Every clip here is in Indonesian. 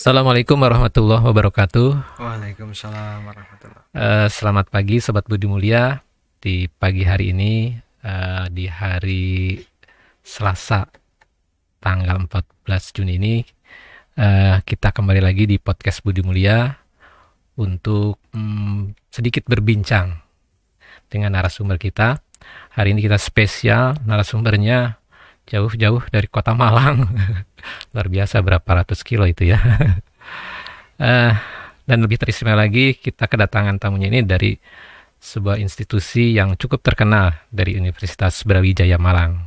Assalamualaikum warahmatullahi wabarakatuh. Waalaikumsalam warahmatullahi. Selamat pagi Sobat Budi Mulia. Di pagi hari ini, di hari Selasa tanggal 14 Juni ini, kita kembali lagi di podcast Budi Mulia untuk sedikit berbincang dengan narasumber kita. Hari ini kita spesial, narasumbernya jauh-jauh dari kota Malang. Luar biasa, berapa ratus kilo itu ya. Dan lebih teristimewa lagi, kita kedatangan tamunya ini dari sebuah institusi yang cukup terkenal dari Universitas Brawijaya Malang.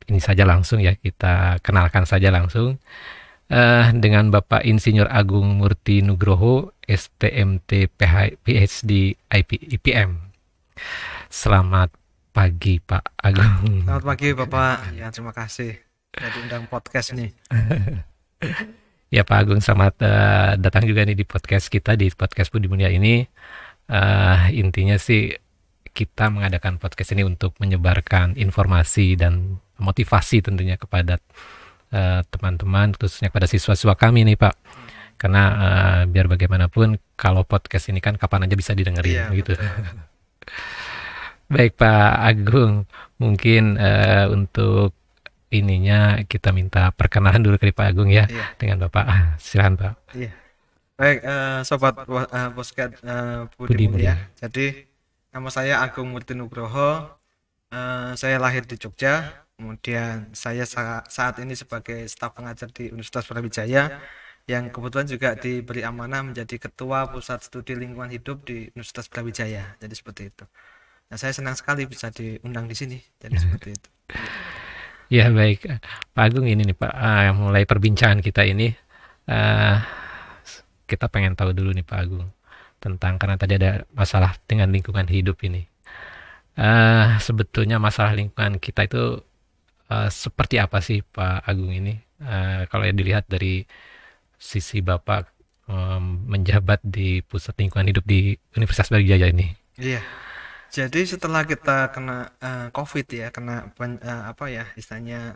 Ini saja langsung ya, kita kenalkan saja langsung dengan Bapak Insinyur Agung Murti Nugroho, STMT PhD IPM. Selamat pagi Pak Agung. Selamat pagi Bapak. Ya, terima kasih sudah diundang podcast nih. Ya Pak Agung, selamat datang juga nih di podcast kita, di podcast Budi Mulia ini. Intinya sih kita mengadakan podcast ini untuk menyebarkan informasi dan motivasi tentunya kepada teman-teman, khususnya kepada siswa-siswa kami nih Pak. Karena biar bagaimanapun kalau podcast ini kan kapan aja bisa didengerin gitu. Baik Pak Agung, mungkin untuk ininya kita minta perkenalan dulu ke Pak Agung ya, dengan Bapak. Silakan Pak. Iya. Baik, sobat podcast Budi Mulia. Jadi nama saya Agung Murti Nugroho. Saya lahir di Jogja. Kemudian saya saat ini sebagai staf pengajar di Universitas Brawijaya, yang kebetulan juga diberi amanah menjadi ketua Pusat Studi Lingkungan Hidup di Universitas Brawijaya. Jadi seperti itu. Nah, saya senang sekali bisa diundang di sini. Jadi seperti itu. Ya baik, Pak Agung, ini nih Pak, mulai perbincangan kita ini, kita pengen tahu dulu nih Pak Agung tentang, karena tadi ada masalah dengan lingkungan hidup ini. Sebetulnya masalah lingkungan kita itu seperti apa sih Pak Agung ini? Kalau yang dilihat dari sisi Bapak menjabat di Pusat Lingkungan Hidup di Universitas Brawijaya ini. Iya. Jadi setelah kita kena COVID ya, kena istilahnya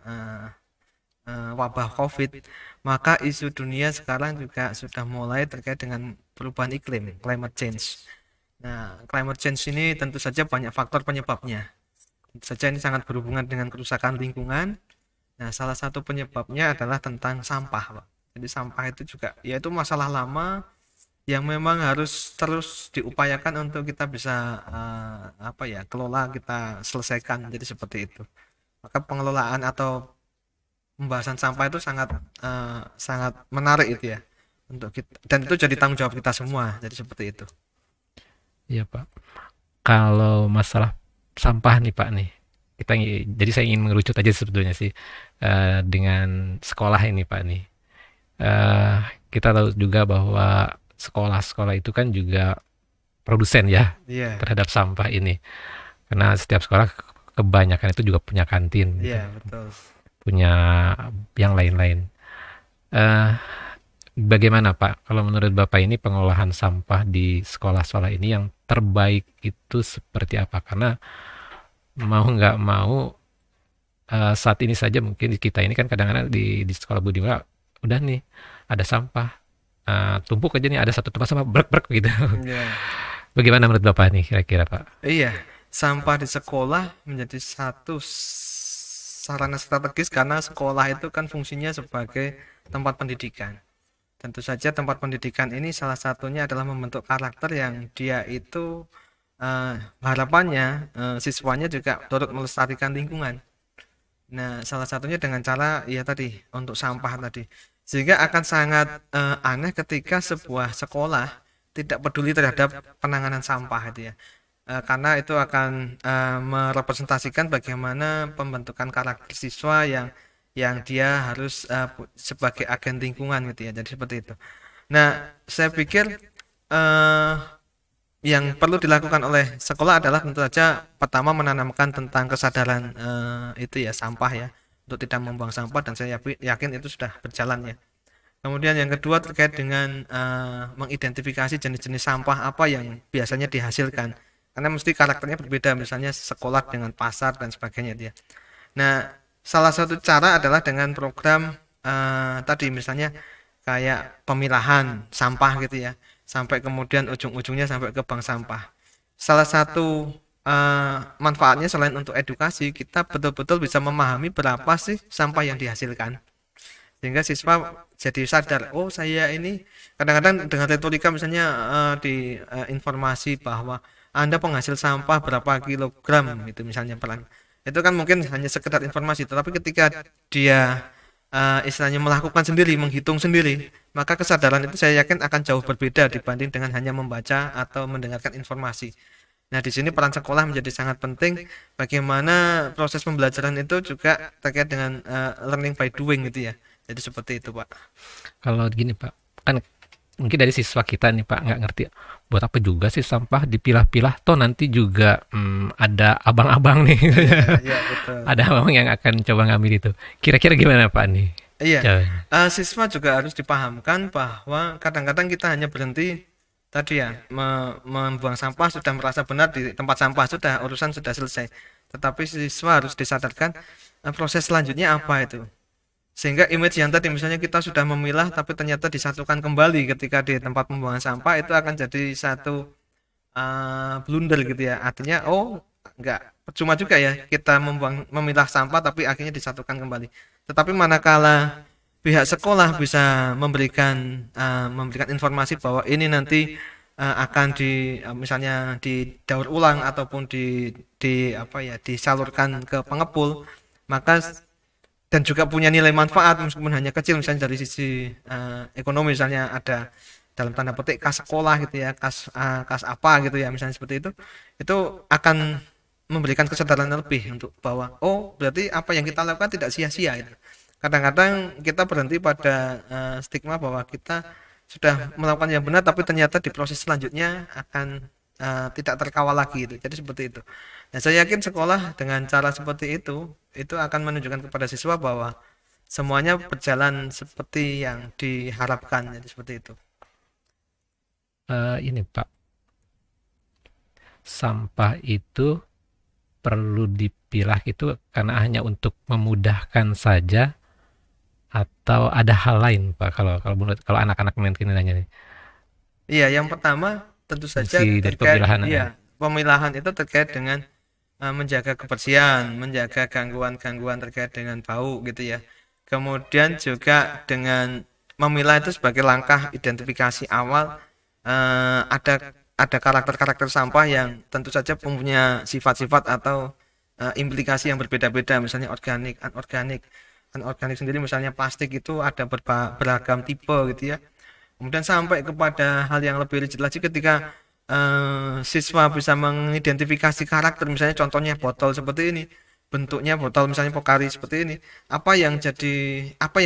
wabah COVID, maka isu dunia sekarang juga sudah mulai terkait dengan perubahan iklim, climate change. Nah, climate change ini tentu saja banyak faktor penyebabnya. Tentu saja ini sangat berhubungan dengan kerusakan lingkungan. Nah, salah satu penyebabnya adalah tentang sampah, Pak. Jadi sampah itu juga, yaitu masalah lama yang memang harus terus diupayakan untuk kita bisa kelola, kita selesaikan. Jadi seperti itu. Maka pengelolaan atau pembahasan sampah itu sangat menarik itu ya untuk kita, dan itu jadi tanggung jawab kita semua. Jadi seperti itu. Iya Pak. Kalau masalah sampah nih Pak nih, jadi saya ingin mengerucut aja sebetulnya sih dengan sekolah ini Pak nih. Kita tahu juga bahwa sekolah-sekolah itu kan juga produsen ya terhadap sampah ini, karena setiap sekolah kebanyakan itu juga punya kantin, betul. Punya yang lain-lain. Bagaimana Pak, kalau menurut Bapak ini pengolahan sampah di sekolah-sekolah ini yang terbaik itu seperti apa? Karena mau nggak mau saat ini saja mungkin kita ini kan kadang-kadang di sekolah Budi Mulia udah nih ada sampah. Tumpuk aja nih, ada satu tempat sampah brek gitu. Bagaimana menurut Bapak nih kira-kira Pak? Iya, sampah di sekolah menjadi satu sarana strategis karena sekolah itu kan fungsinya sebagai tempat pendidikan. Tentu saja tempat pendidikan ini salah satunya adalah membentuk karakter yang dia itu harapannya siswanya juga turut melestarikan lingkungan. Nah, salah satunya dengan cara ya tadi, untuk sampah tadi. Sehingga akan sangat aneh ketika sebuah sekolah tidak peduli terhadap penanganan sampah itu ya. Karena itu akan merepresentasikan bagaimana pembentukan karakter siswa yang dia harus sebagai agen lingkungan gitu ya. Jadi seperti itu. Nah, saya pikir yang perlu dilakukan oleh sekolah adalah tentu saja pertama menanamkan tentang kesadaran itu ya, sampah ya, untuk tidak membuang sampah, dan saya yakin itu sudah berjalan ya. Kemudian yang kedua terkait dengan mengidentifikasi jenis-jenis sampah apa yang biasanya dihasilkan, karena mesti karakternya berbeda, misalnya sekolah dengan pasar dan sebagainya dia. Nah, salah satu cara adalah dengan program tadi misalnya kayak pemilahan sampah gitu ya, sampai kemudian ujung-ujungnya sampai ke bank sampah. Salah satu manfaatnya selain untuk edukasi, kita betul-betul bisa memahami berapa sih sampah yang dihasilkan. Sehingga siswa jadi sadar, oh saya ini kadang-kadang dengan retorika misalnya di informasi bahwa Anda penghasil sampah berapa kilogram itu misalnya itu kan mungkin hanya sekedar informasi, tetapi ketika dia istilahnya melakukan sendiri, menghitung sendiri, maka kesadaran itu saya yakin akan jauh berbeda dibanding dengan hanya membaca atau mendengarkan informasi. Nah, di sini peran sekolah menjadi sangat penting. Bagaimana proses pembelajaran itu juga terkait dengan learning by doing gitu ya. Jadi seperti itu, Pak. Kalau gini Pak, kan mungkin dari siswa kita nih Pak nggak ngerti buat apa juga sih sampah dipilah-pilah, toh nanti juga ada abang-abang nih, Iya, betul. ada abang yang akan coba ngambil itu. Kira-kira gimana Pak nih? Iya, Jawabnya. siswa juga harus dipahamkan bahwa kadang-kadang kita hanya berhenti tadi ya, membuang sampah sudah merasa benar di tempat sampah sudah urusan sudah selesai. Tetapi siswa harus disadarkan proses selanjutnya apa itu. Sehingga image yang tadi misalnya kita sudah memilah tapi ternyata disatukan kembali ketika di tempat pembuangan sampah itu akan jadi satu blunder gitu ya. Artinya oh enggak percuma juga ya kita memilah sampah tapi akhirnya disatukan kembali. Tetapi manakala pihak sekolah bisa memberikan informasi bahwa ini nanti akan misalnya didaur ulang ataupun di apa ya disalurkan ke pengepul, maka dan juga punya nilai manfaat meskipun hanya kecil misalnya dari sisi ekonomi, misalnya ada dalam tanda petik kas sekolah gitu ya, kas apa gitu ya misalnya seperti itu akan memberikan kesadaran lebih untuk bahwa oh berarti apa yang kita lakukan tidak sia-sia gitu. Kadang-kadang kita berhenti pada stigma bahwa kita sudah melakukan yang benar tapi ternyata di proses selanjutnya akan tidak terkawal lagi gitu. Jadi seperti itu. Nah, saya yakin sekolah dengan cara seperti itu akan menunjukkan kepada siswa bahwa semuanya berjalan seperti yang diharapkan. Jadi seperti itu. Ini Pak, sampah itu perlu dipilah itu karena hanya untuk memudahkan saja atau ada hal lain Pak, kalau anak-anak mungkin nanya nih, Iya, yang pertama tentu saja fungsi dari terkait pemilahan ya. pemilahan itu terkait dengan menjaga kebersihan, menjaga gangguan-gangguan terkait dengan bau gitu ya. Kemudian juga dengan memilah itu sebagai langkah identifikasi awal, ada karakter-karakter sampah yang tentu saja punya sifat-sifat atau implikasi yang berbeda-beda, misalnya organik, anorganik. Anorganik sendiri misalnya plastik itu ada beragam tipe gitu ya. Kemudian sampai kepada hal yang lebih rigid lagi ketika siswa bisa mengidentifikasi karakter, misalnya contohnya botol seperti ini, bentuknya botol misalnya Pocari seperti ini, apa yang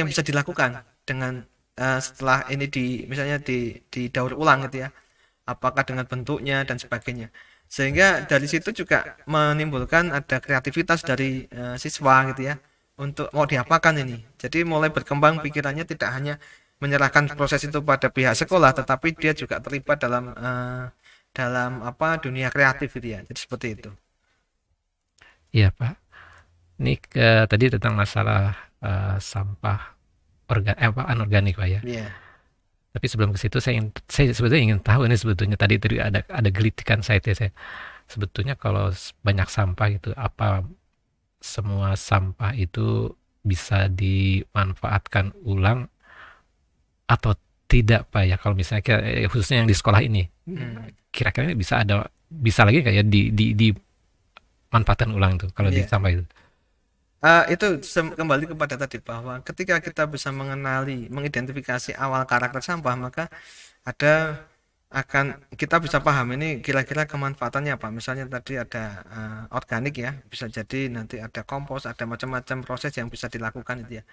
bisa dilakukan dengan setelah ini misalnya didaur ulang gitu ya, apakah dengan bentuknya dan sebagainya, sehingga dari situ juga menimbulkan ada kreativitas dari siswa gitu ya untuk mau diapakan ini. Jadi mulai berkembang pikirannya, tidak hanya menyerahkan proses itu pada pihak sekolah, tetapi dia juga terlibat dalam apa dunia kreatif gitu ya. Jadi seperti itu. Iya Pak, ini tadi tentang masalah sampah anorganik Pak ya. Iya. Tapi sebelum ke situ saya sebetulnya ingin tahu ini, sebetulnya tadi ada gelitikan saya sebetulnya kalau banyak sampah gitu, apa semua sampah itu bisa dimanfaatkan ulang atau tidak Pak ya, kalau misalnya khususnya yang di sekolah ini, kira-kira ini bisa lagi kayak dimanfaatkan ulang tuh kalau di Iya. sampah itu. Itu kembali kepada tadi bahwa ketika kita bisa mengidentifikasi awal karakter sampah, maka kita bisa paham ini kira-kira kemanfaatannya apa. Misalnya tadi ada organik ya, bisa jadi nanti ada kompos, ada macam-macam proses yang bisa dilakukan itu ya.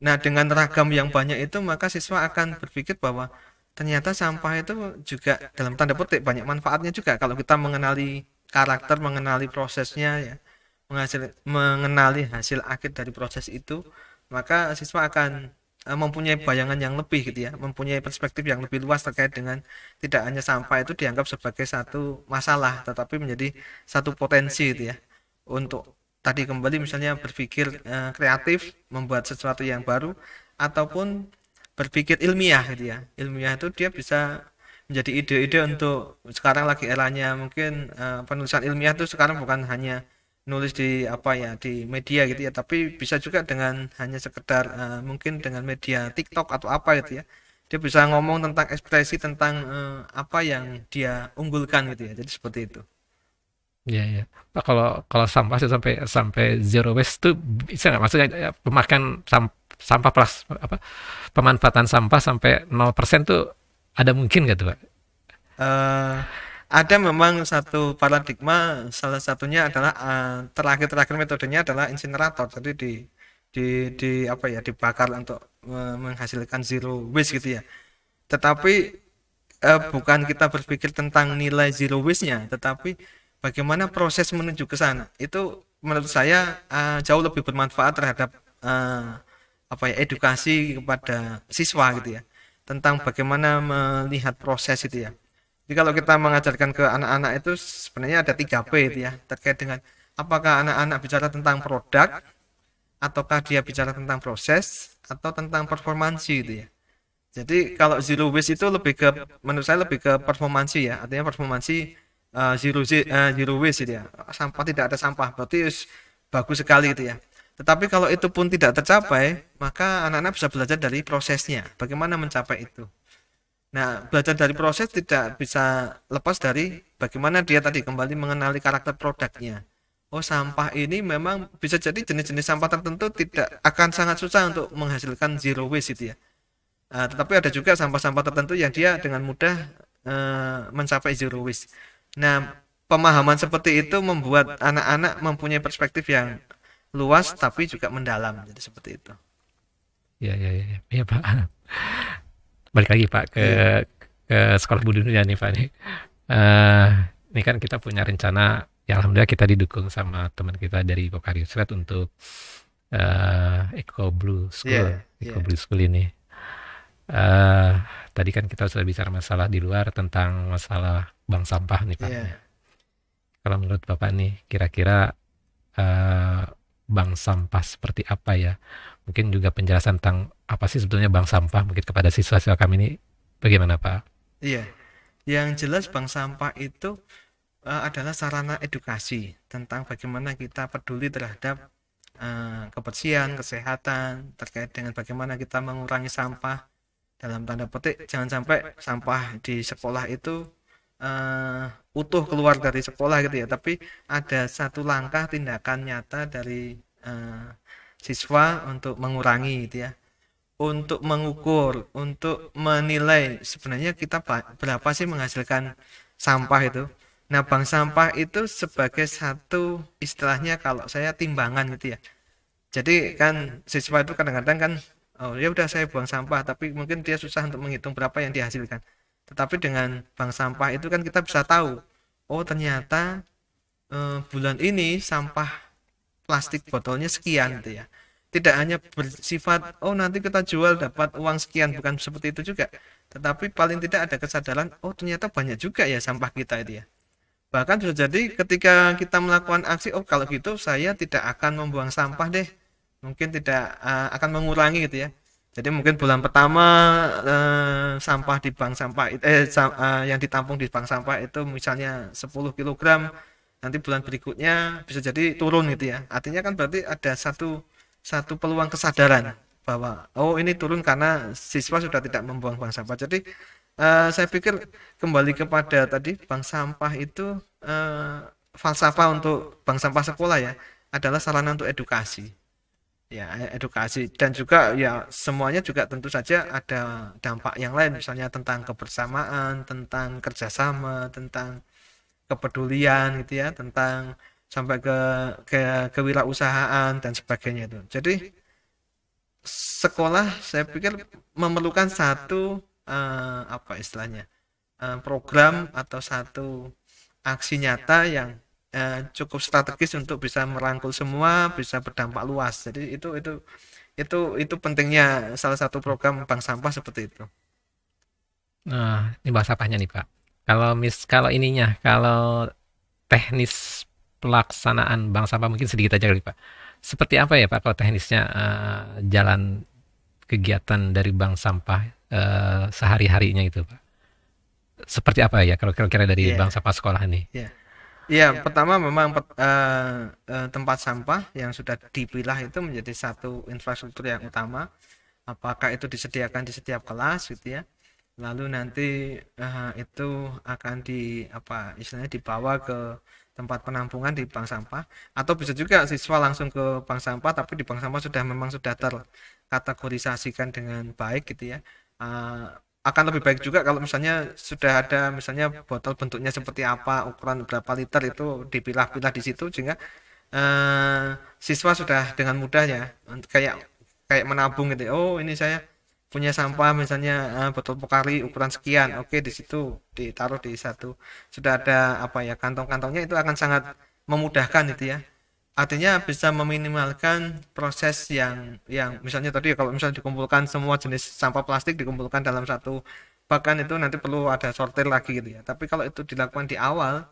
Nah, dengan ragam yang banyak itu, maka siswa akan berpikir bahwa ternyata sampah itu juga dalam tanda petik banyak manfaatnya juga kalau kita mengenali karakter, mengenali prosesnya ya, mengenali hasil akhir dari proses itu, maka siswa akan mempunyai bayangan yang lebih gitu ya, mempunyai perspektif yang lebih luas terkait dengan tidak hanya sampah itu dianggap sebagai satu masalah, tetapi menjadi satu potensi gitu ya untuk tadi kembali misalnya berpikir kreatif, membuat sesuatu yang baru, ataupun berpikir ilmiah gitu ya. Ilmiah itu dia bisa menjadi ide-ide untuk sekarang lagi eranya mungkin penulisan ilmiah itu sekarang bukan hanya nulis di apa ya di media gitu ya, tapi bisa juga dengan hanya sekedar mungkin dengan media TikTok atau apa gitu ya. Dia bisa ngomong tentang ekspresi tentang apa yang dia unggulkan gitu ya. Jadi seperti itu. Iya, iya. Pak, kalau kalau sampah sih sampai sampai zero waste tuh bisa nggak? Maksudnya ya, pemakaian sampah plus apa pemanfaatan sampah sampai 0% tuh ada mungkin nggak tuh, Pak? eh ada memang satu paradigma, salah satunya adalah terakhir-terakhir metodenya adalah insinerator. Jadi di apa ya dibakar untuk menghasilkan zero waste gitu ya. Tetapi bukan kita berpikir tentang nilai zero waste-nya, tetapi bagaimana proses menuju ke sana. Itu menurut saya jauh lebih bermanfaat terhadap eh, apa ya edukasi kepada siswa gitu ya tentang bagaimana melihat proses itu ya. Jadi kalau kita mengajarkan ke anak-anak itu sebenarnya ada 3P itu ya terkait dengan apakah anak-anak bicara tentang produk ataukah dia bicara tentang proses atau tentang performansi itu ya. Jadi kalau zero waste itu lebih ke menurut saya lebih ke performansi ya. Artinya performansi zero waste itu ya. Sampah tidak ada sampah berarti bagus sekali itu ya. Tetapi kalau itu pun tidak tercapai, maka anak-anak bisa belajar dari prosesnya. Bagaimana mencapai itu. Nah, belajar dari proses tidak bisa lepas dari bagaimana dia tadi kembali mengenali karakter produknya. Oh, sampah ini memang bisa jadi jenis-jenis sampah tertentu tidak akan sangat susah untuk menghasilkan zero waste itu ya. Tetapi ada juga sampah-sampah tertentu yang dia dengan mudah mencapai zero waste. Nah, pemahaman seperti itu membuat anak-anak mempunyai perspektif yang luas tapi juga mendalam. Jadi seperti itu. Iya, iya, iya, iya, Pak. Balik lagi, Pak, ke Iya, sekolah budi dunia nih, Pak nih. Eh, ini kan kita punya rencana, ya alhamdulillah kita didukung sama teman kita dari Pokarius Red untuk iya, Eco iya, Blue School ini. eh Tadi kan kita sudah bicara masalah di luar tentang masalah bank sampah nih, Pak. iya. Kalau menurut Bapak nih, kira-kira eh, bank sampah seperti apa ya? Mungkin juga penjelasan tentang apa sih sebetulnya bank sampah mungkin kepada siswa-siswa kami ini bagaimana, Pak? Iya. Yang jelas bank sampah itu adalah sarana edukasi tentang bagaimana kita peduli terhadap kebersihan, kesehatan, terkait dengan bagaimana kita mengurangi sampah dalam tanda petik jangan sampai sampah di sekolah itu utuh keluar dari sekolah gitu ya, tapi ada satu langkah tindakan nyata dari eh, siswa untuk mengurangi gitu ya, untuk mengukur, untuk menilai sebenarnya kita berapa sih menghasilkan sampah itu. Nah, bank sampah itu sebagai satu istilahnya kalau saya timbangan gitu ya. Jadi kan siswa itu kadang-kadang kan oh ya udah saya buang sampah tapi mungkin dia susah untuk menghitung berapa yang dihasilkan. Tetapi dengan bank sampah itu kan kita bisa tahu oh ternyata bulan ini sampah plastik botolnya sekian gitu ya. Tidak hanya bersifat oh nanti kita jual dapat uang sekian, bukan seperti itu juga. Tetapi paling tidak ada kesadaran oh ternyata banyak juga ya sampah kita itu ya. Bahkan bisa jadi ketika kita melakukan aksi oh kalau gitu saya tidak akan membuang sampah deh, mungkin tidak akan mengurangi gitu ya. Jadi mungkin bulan pertama sampah di bank sampah yang ditampung di bank sampah itu misalnya 10 kilogram, nanti bulan berikutnya bisa jadi turun gitu ya. Artinya kan berarti ada satu satu peluang kesadaran bahwa oh ini turun karena siswa sudah tidak membuang sampah. Jadi saya pikir kembali kepada tadi bank sampah itu eh, falsafah untuk bank sampah sekolah ya adalah sarana untuk edukasi ya edukasi dan juga ya semuanya juga tentu saja ada dampak yang lain misalnya tentang kebersamaan tentang kerjasama tentang kepedulian gitu ya tentang sampai ke kewirausahaan dan sebagainya itu jadi sekolah saya pikir memerlukan satu apa istilahnya program atau satu aksi nyata yang cukup strategis untuk bisa merangkul semua, bisa berdampak luas. Jadi itu pentingnya salah satu program bank sampah seperti itu. Nah, ini bahas apanya nih, Pak? Kalau ininya, kalau teknis pelaksanaan bank sampah mungkin sedikit aja kali Pak. Seperti apa ya Pak kalau teknisnya jalan kegiatan dari bank sampah sehari-harinya itu Pak? Seperti apa ya kalau kira-kira dari bank Iya, sampah sekolah nih? iya. Iya, pertama memang tempat sampah yang sudah dipilah itu menjadi satu infrastruktur yang utama. Apakah itu disediakan di setiap kelas gitu ya. Lalu nanti itu akan di apa istilahnya dibawa ke tempat penampungan di bank sampah, atau bisa juga siswa langsung ke bank sampah tapi di bank sampah sudah terkategorisasikan dengan baik gitu ya. Eh, akan lebih baik juga kalau misalnya sudah ada misalnya botol bentuknya seperti apa, ukuran berapa liter itu dipilah-pilah di situ sehingga siswa sudah dengan mudahnya kayak kayak menabung gitu. Oh, ini saya punya sampah misalnya botol Pokari ukuran sekian. Oke, di situ ditaruh di satu. Sudah ada apa ya kantong-kantongnya, itu akan sangat memudahkan itu ya. Artinya bisa meminimalkan proses yang misalnya tadi ya, kalau misalnya dikumpulkan semua jenis sampah plastik dikumpulkan dalam satu bahkan itu nanti perlu ada sortir lagi gitu ya. Tapi kalau itu dilakukan di awal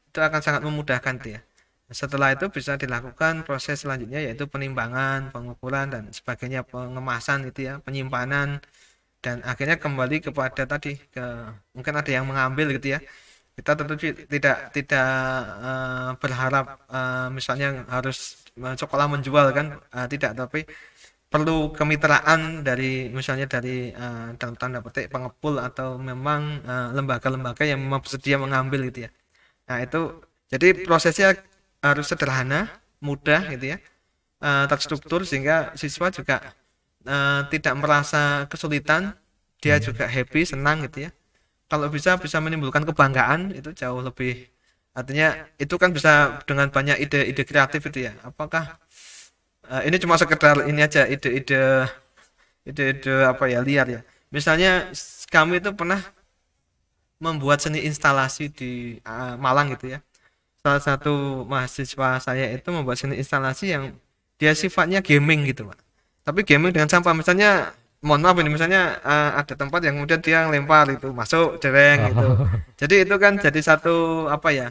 itu akan sangat memudahkan tuh ya. Setelah itu bisa dilakukan proses selanjutnya yaitu penimbangan, pengukuran dan sebagainya, pengemasan itu ya, penyimpanan, dan akhirnya kembali kepada tadi ke mungkin ada yang mengambil gitu ya. Kita tentu tidak berharap misalnya harus sekolah menjual kan, tidak, tapi perlu kemitraan dari misalnya dari dalam tanda petik pengepul atau memang lembaga-lembaga yang memang bersedia mengambil gitu ya. Nah, itu jadi prosesnya harus sederhana, mudah gitu ya, terstruktur sehingga siswa juga tidak merasa kesulitan, dia Hmm. juga happy, senang gitu ya. Kalau bisa menimbulkan kebanggaan itu jauh lebih, artinya itu kan bisa dengan banyak ide-ide kreatif itu ya. Apakah ini cuma sekedar ini aja ide-ide apa ya liar ya. Misalnya kami itu pernah membuat seni instalasi di Malang gitu ya. Salah satu mahasiswa saya itu membuat seni instalasi yang dia sifatnya gaming gitu Pak. Tapi gaming dengan sampah, misalnya mohon maaf ini misalnya ada tempat yang kemudian dia lempar itu masuk dereng gitu. Oh. Jadi itu kan jadi satu apa ya,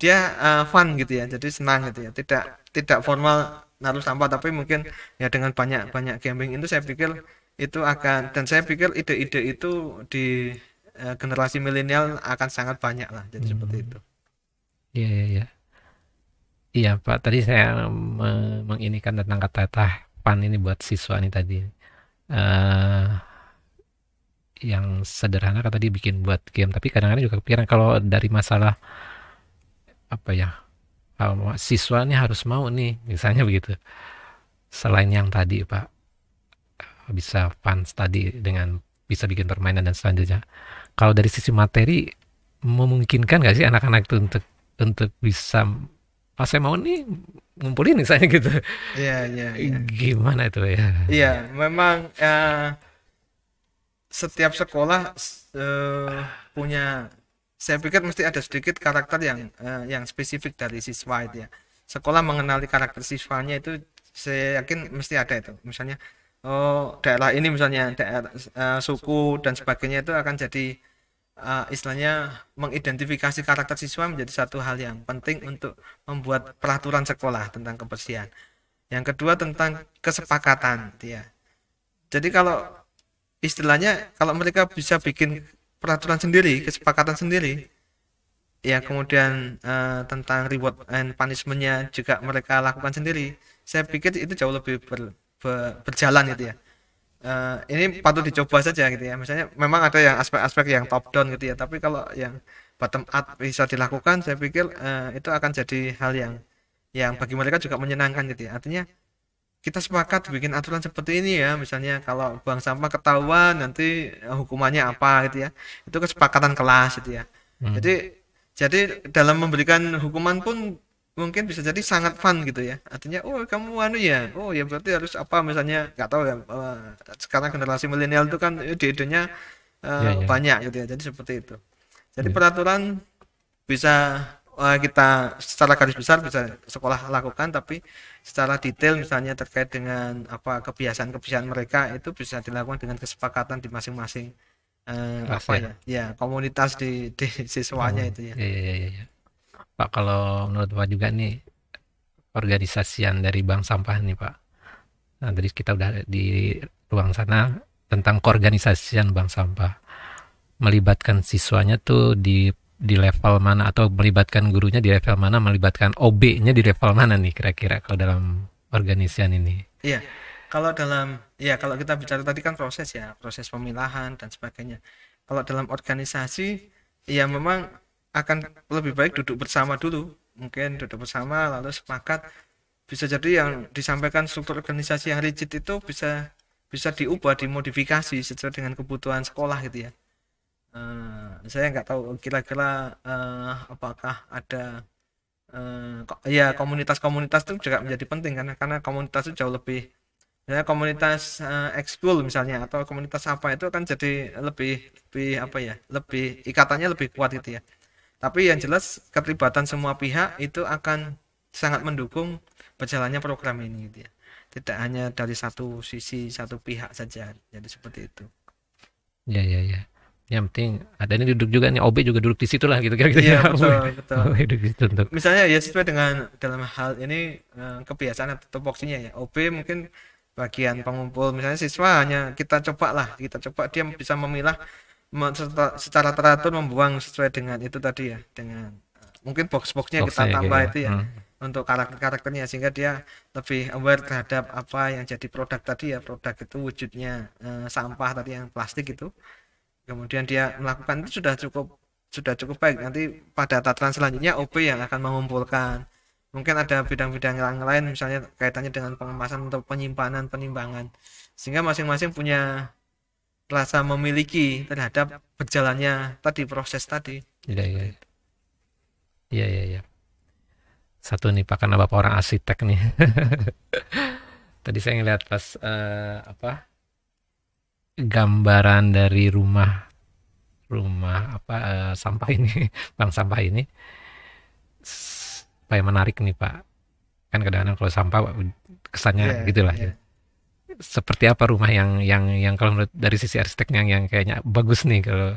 dia fun gitu ya, jadi senang gitu ya, tidak tidak formal naruh sampah, tapi mungkin ya dengan banyak banyak gaming itu saya pikir itu akan, dan saya pikir ide-ide itu di generasi milenial akan sangat banyak lah, jadi seperti Hmm. itu. Iya, iya, iya. Iya, Pak. Tadi saya menginikan tentang kata-kata fun ini buat siswa nih tadi. eh yang sederhana kan tadi bikin buat game, tapi kadang-kadang juga kepikiran kalau dari masalah apa ya, kalau siswa nih harus mau nih, misalnya begitu. Selain yang tadi, Pak, bisa fun tadi dengan bisa bikin permainan dan selanjutnya. Kalau dari sisi materi, memungkinkan nggak sih anak-anak itu untuk bisa, pas saya mau nih ngumpulin misalnya gitu. Iya, iya, iya. Gimana itu ya? Iya, memang setiap sekolah punya, saya pikir mesti ada sedikit karakter yang spesifik dari siswa itu ya. Sekolah mengenali karakter siswanya itu saya yakin mesti ada itu. Misalnya, oh daerah ini misalnya daerah suku dan sebagainya itu akan jadi istilahnya mengidentifikasi karakter siswa menjadi satu hal yang penting untuk membuat peraturan sekolah tentang kebersihan. Yang kedua tentang kesepakatan, ya. Jadi kalau istilahnya kalau mereka bisa bikin peraturan sendiri, kesepakatan sendiri, ya kemudian tentang reward and punishmentnya juga mereka lakukan sendiri, saya pikir itu jauh lebih berjalan gitu ya. Ini patut dicoba saja gitu ya. Misalnya memang ada yang aspek-aspek yang top down gitu ya, tapi kalau yang bottom up bisa dilakukan, saya pikir itu akan jadi hal yang bagi mereka juga menyenangkan gitu ya. Artinya kita sepakat bikin aturan seperti ini ya, misalnya kalau buang sampah ketahuan nanti hukumannya apa gitu ya, itu kesepakatan kelas gitu ya. Hmm. Jadi jadi dalam memberikan hukuman pun mungkin bisa jadi sangat fun gitu ya, artinya oh kamu anu ya, oh ya berarti harus apa misalnya, nggak tahu ya, sekarang generasi milenial itu kan ide-idenya Ya, ya. banyak gitu ya, jadi seperti itu. Jadi Ya. peraturan bisa kita secara garis besar bisa sekolah lakukan, tapi secara detail misalnya terkait dengan apa kebiasaan-kebiasaan mereka itu bisa dilakukan dengan kesepakatan di masing-masing Kelas apa ya. ya, ya komunitas di siswanya Oh, itu ya. ya, ya, ya, ya, ya. Pak, kalau menurut Pak juga nih, organisasian dari bank sampah nih Pak. Nah, tadi kita udah di ruang sana tentang keorganisasian bank sampah. Melibatkan siswanya tuh di level mana, atau melibatkan gurunya di level mana, melibatkan OB-nya di level mana nih kira-kira kalau dalam organisasian ini. Iya, kalau dalam ya kalau kita bicara tadi kan proses ya, proses pemilahan dan sebagainya. Kalau dalam organisasi ya memang akan lebih baik duduk bersama dulu. Mungkin duduk bersama lalu sepakat, bisa jadi yang disampaikan struktur organisasi yang rigid itu bisa bisa diubah, dimodifikasi sesuai dengan kebutuhan sekolah gitu ya. Saya nggak tahu kira-kira apakah ada ya komunitas-komunitas itu juga menjadi penting karena komunitas itu jauh lebih, ya komunitas ekskul misalnya atau komunitas apa itu kan jadi lebih lebih apa ya, lebih ikatannya lebih kuat gitu ya. Tapi yang jelas keterlibatan semua pihak itu akan sangat mendukung berjalannya program ini gitu ya. Tidak hanya dari satu sisi, satu pihak saja. Jadi seperti itu. Ya, ya, ya. Yang penting ada ini duduk juga nih, OB juga duduk di situ lah gitu kira-kira Iya ya. betul betul. OB duduk di situ untuk. Misalnya ya sesuai dengan dalam hal ini kebiasaan atau tupoksinya ya. OB mungkin bagian pengumpul, misalnya siswa hanya kita coba lah, kita coba dia bisa memilah secara teratur membuang sesuai dengan itu tadi ya, dengan mungkin box-boxnya kita Boxnya gitu tambah ya. itu ya untuk karakter-karakternya sehingga dia lebih aware terhadap apa yang jadi produk tadi ya, produk itu wujudnya sampah tadi yang plastik itu, kemudian dia melakukan itu sudah cukup baik. Nanti pada tataran selanjutnya OP yang akan mengumpulkan, mungkin ada bidang-bidang yang lain misalnya kaitannya dengan pengemasan atau penyimpanan, penimbangan, sehingga masing-masing punya rasa memiliki terhadap berjalannya tadi proses tadi Iya, iya. seperti itu. Iya, iya, iya. Satu nih Pak, karena Bapak orang arsitek nih. Tadi saya ngeliat pas apa, gambaran dari rumah rumah apa, sampah ini, bank sampah ini, supaya menarik nih Pak. Kan kadang-kadang kalau sampah kesannya Iya, gitulah iya. ya. Seperti apa rumah yang kalau menurut dari sisi arsiteknya yang kayaknya bagus nih, kalau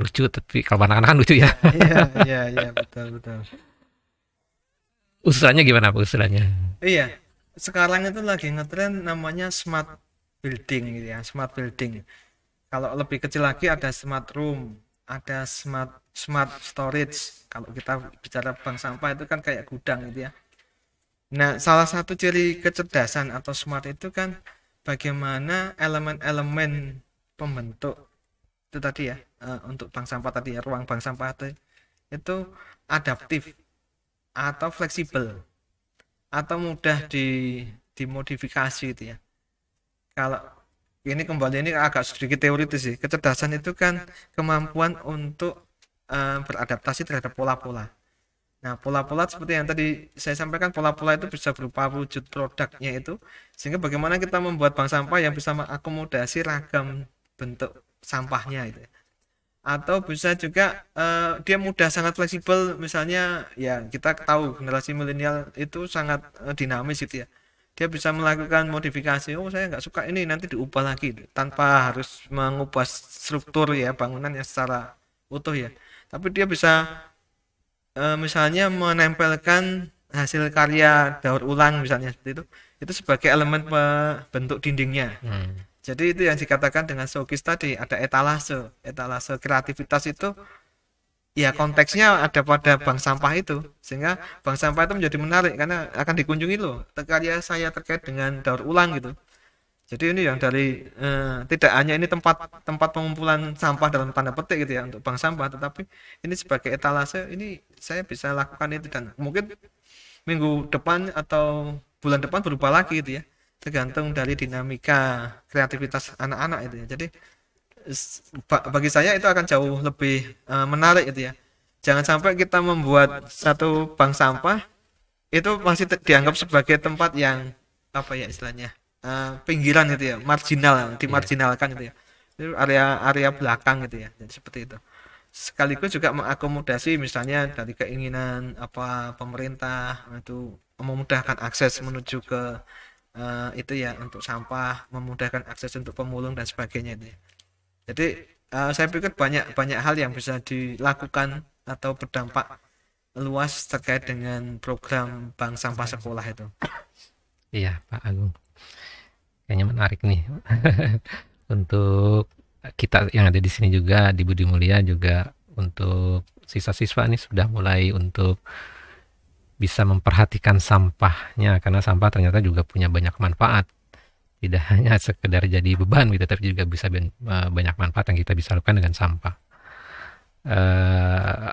lucu, tapi kalau anak-anak kan lucu ya. Iya, iya, iya, betul, betul. Usulannya gimana Pak usulannya? Iya, sekarang itu lagi ngetren namanya smart building gitu ya, smart building. Kalau lebih kecil lagi ada smart room, ada smart smart storage. Kalau kita bicara bank sampah itu kan kayak gudang gitu ya. Nah, salah satu ciri kecerdasan atau smart itu kan bagaimana elemen-elemen pembentuk itu tadi ya, untuk bank sampah tadi ya, ruang bank sampah itu adaptif atau fleksibel atau mudah dimodifikasi itu ya. Kalau ini kembali, ini agak sedikit teoritis sih. Kecerdasan itu kan kemampuan untuk beradaptasi terhadap pola-pola. Nah, pola-pola seperti yang tadi saya sampaikan, pola-pola itu bisa berupa wujud produknya itu, sehingga bagaimana kita membuat bank sampah yang bisa mengakomodasi ragam bentuk sampahnya itu. Atau bisa juga dia mudah, sangat fleksibel, misalnya ya kita tahu generasi milenial itu sangat dinamis gitu ya, dia bisa melakukan modifikasi, oh saya nggak suka ini, nanti diubah lagi tanpa harus mengubah struktur ya bangunan yang secara utuh ya, tapi dia bisa misalnya menempelkan hasil karya daur ulang misalnya seperti itu sebagai elemen bentuk dindingnya. Hmm. Jadi itu yang dikatakan dengan showcase tadi, ada etalase, etalase kreativitas itu ya konteksnya ada pada bank sampah itu, sehingga bank sampah itu menjadi menarik karena akan dikunjungi loh karya saya terkait dengan daur ulang gitu. Jadi ini yang dari tidak hanya ini tempat tempat pengumpulan sampah dalam tanda petik gitu ya untuk bank sampah, tetapi ini sebagai etalase, ini saya bisa lakukan itu, dan mungkin minggu depan atau bulan depan berubah lagi gitu ya, tergantung dari dinamika kreativitas anak-anak itu ya. Jadi bagi saya itu akan jauh lebih menarik itu ya. Jangan sampai kita membuat satu bank sampah itu masih dianggap sebagai tempat yang apa ya istilahnya, pinggiran gitu ya, marginal, Iya. dimarginalkan gitu ya. Itu area-area belakang gitu ya. Jadi seperti itu. Sekaligus juga mengakomodasi misalnya dari keinginan apa pemerintah itu memudahkan akses menuju ke itu ya untuk sampah, memudahkan akses untuk pemulung dan sebagainya itu ya. Jadi saya pikir banyak banyak hal yang bisa dilakukan atau berdampak luas terkait dengan program bank sampah sekolah itu. Iya, Pak Agung. Kayaknya menarik nih. Untuk kita yang ada di sini juga di Budi Mulia juga untuk siswa-siswa nih sudah mulai untuk bisa memperhatikan sampahnya karena sampah ternyata juga punya banyak manfaat. Tidak hanya sekedar jadi beban gitu, tapi juga bisa banyak manfaat yang kita bisa lakukan dengan sampah.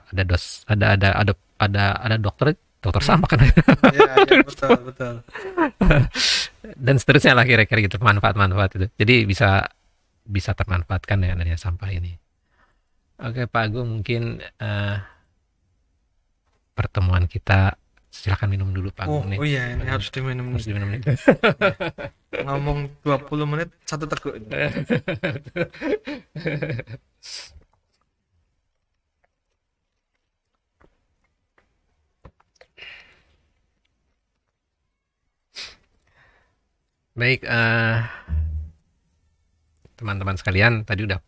Ada ada dokter sampah kan. Ya, ya, betul, betul. Dan seterusnya lah kira-kira gitu manfaat-manfaat itu. Jadi bisa bisa termanfaatkan dengan adanya sampah ini. Oke Pak Agung, mungkin pertemuan kita silakan minum dulu Pak Oh, Agung nih. oh iya, ini harus diminum Harus nih. diminum nih. Ngomong 20 menit satu teguk ini. Baik, teman-teman sekalian, tadi udah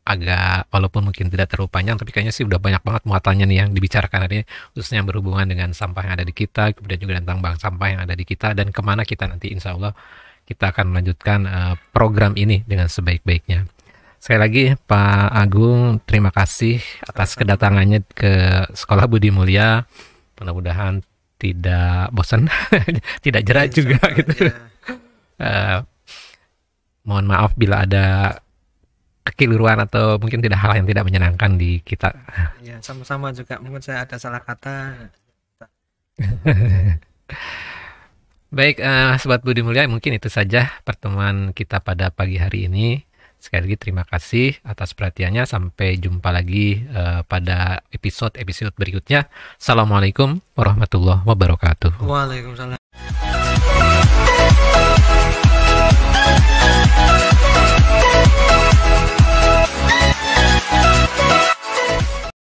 agak walaupun mungkin tidak terlalu panjang, tapi kayaknya sih udah banyak banget muatannya nih yang dibicarakan hari ini, khususnya yang berhubungan dengan sampah yang ada di kita, kemudian juga tentang bank sampah yang ada di kita, dan kemana kita nanti insya Allah kita akan melanjutkan program ini dengan sebaik-baiknya. Sekali lagi Pak Agung, terima kasih atas kedatangannya ke Sekolah Budi Mulia. Mudah-mudahan tidak bosan, tidak jerat juga gitu. Mohon maaf bila ada kekeliruan atau mungkin tidak hal yang tidak menyenangkan di kita. Ya, sama-sama juga. Mungkin saya ada salah kata. Baik, Sobat Budi Mulia, mungkin itu saja pertemuan kita pada pagi hari ini. Sekali lagi terima kasih atas perhatiannya. Sampai jumpa lagi pada episode berikutnya. Assalamualaikum warahmatullahi wabarakatuh. Waalaikumsalam.